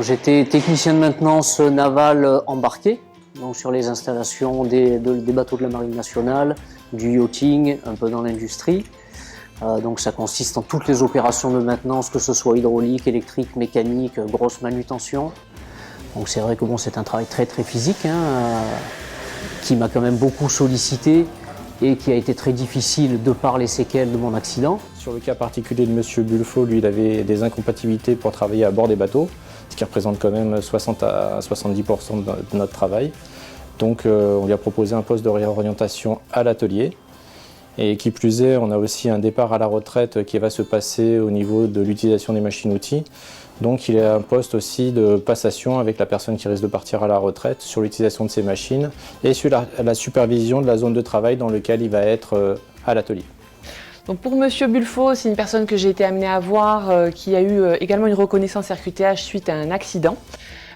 J'étais technicien de maintenance navale embarqué, donc sur les installations des bateaux de la Marine nationale, du yachting, un peu dans l'industrie. Donc ça consiste en toutes les opérations de maintenance, que ce soit hydraulique, électrique, mécanique, grosse manutention. Donc c'est vrai que bon, c'est un travail très physique, qui m'a quand même beaucoup sollicité et qui a été très difficile de par les séquelles de mon accident. Sur le cas particulier de M. Bulfo, lui, il avait des incompatibilités pour travailler à bord des bateaux, ce qui représente quand même 60 à 70% de notre travail. Donc on lui a proposé un poste de réorientation à l'atelier. Et qui plus est, on a aussi un départ à la retraite qui va se passer au niveau de l'utilisation des machines-outils. Donc il y a un poste aussi de passation avec la personne qui risque de partir à la retraite sur l'utilisation de ces machines et sur la supervision de la zone de travail dans laquelle il va être à l'atelier. Donc pour M. Bulfo, c'est une personne que j'ai été amenée à voir qui a eu également une reconnaissance RQTH suite à un accident.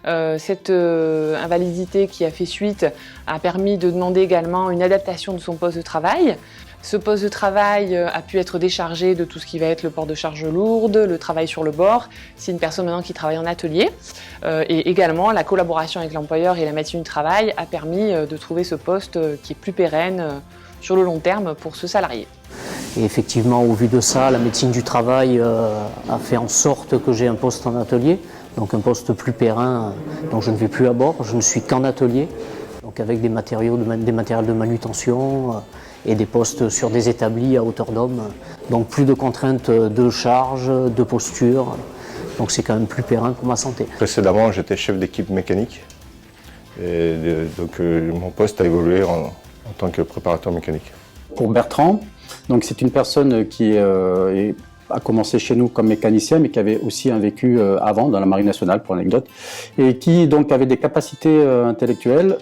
Cette invalidité qui a fait suite a permis de demander également une adaptation de son poste de travail. Ce poste de travail a pu être déchargé de tout ce qui va être le port de charges lourdes, le travail sur le bord. C'est une personne maintenant qui travaille en atelier. Et également, la collaboration avec l'employeur et la médecine du travail a permis de trouver ce poste qui est plus pérenne sur le long terme pour ce salarié. Et effectivement, au vu de ça, la médecine du travail a fait en sorte que j'ai un poste en atelier, donc un poste plus périn, donc je ne vais plus à bord, je ne suis qu'en atelier, donc avec des matériels de manutention et des postes sur des établis à hauteur d'homme, donc plus de contraintes de charge, de posture, donc c'est quand même plus périn pour ma santé. Précédemment, j'étais chef d'équipe mécanique, et donc mon poste a évolué en tant que préparateur mécanique. Pour Bertrand, donc c'est une personne qui a commencé chez nous comme mécanicien, mais qui avait aussi un vécu avant dans la Marine nationale, pour l'anecdote, et qui donc avait des capacités intellectuelles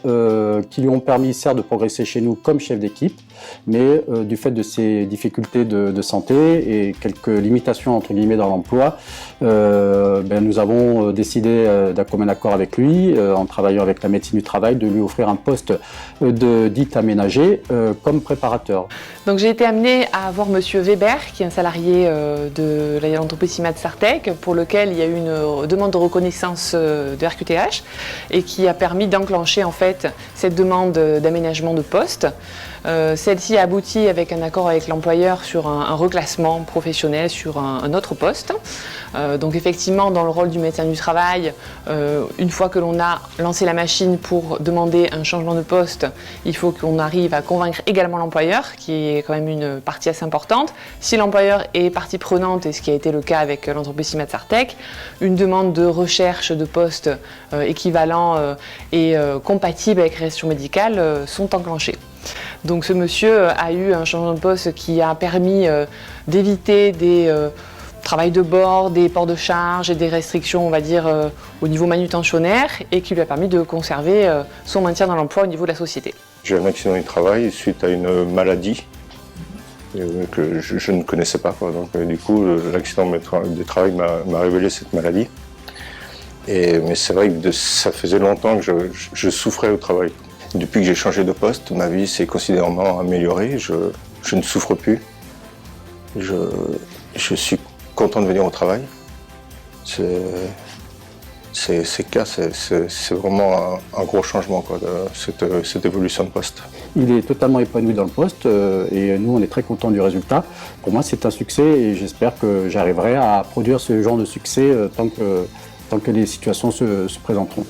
qui lui ont permis certes de progresser chez nous comme chef d'équipe, mais du fait de ses difficultés de santé et quelques limitations entre guillemets dans l'emploi, nous avons décidé d'un commun accord avec lui, en travaillant avec la médecine du travail, de lui offrir un poste dit aménagé comme préparateur. Donc j'ai été amenée à voir M. Weber, qui est un salarié de l'entreprise Simat Sartec, pour lequel il y a eu une demande de reconnaissance de RQTH et qui a permis d'enclencher en fait cette demande d'aménagement de poste. Celle-ci a abouti avec un accord avec l'employeur sur un reclassement professionnel sur un autre poste. Donc effectivement, dans le rôle du médecin du travail, une fois que l'on a lancé la machine pour demander un changement de poste, il faut qu'on arrive à convaincre également l'employeur, qui est quand même une partie assez importante. Si l'employeur est partie prenante, et ce qui a été le cas avec l'entreprise Simat Sartec, une demande de recherche de poste équivalent et compatible avec la gestion médicale sont enclenchées. Donc ce monsieur a eu un changement de poste qui a permis d'éviter des travail de bord, des ports de charge et des restrictions, on va dire, au niveau manutentionnaire et qui lui a permis de conserver son maintien dans l'emploi au niveau de la société. J'ai eu un accident du travail suite à une maladie que je ne connaissais pas. Donc du coup, l'accident du travail m'a révélé cette maladie. Mais c'est vrai que ça faisait longtemps que je souffrais au travail. Depuis que j'ai changé de poste, ma vie s'est considérablement améliorée. Je ne souffre plus. Je suis content de venir au travail. C'est clair, c'est vraiment un gros changement, cette évolution de poste. Il est totalement épanoui dans le poste et nous on est très contents du résultat. Pour moi c'est un succès et j'espère que j'arriverai à produire ce genre de succès tant que les situations se présenteront.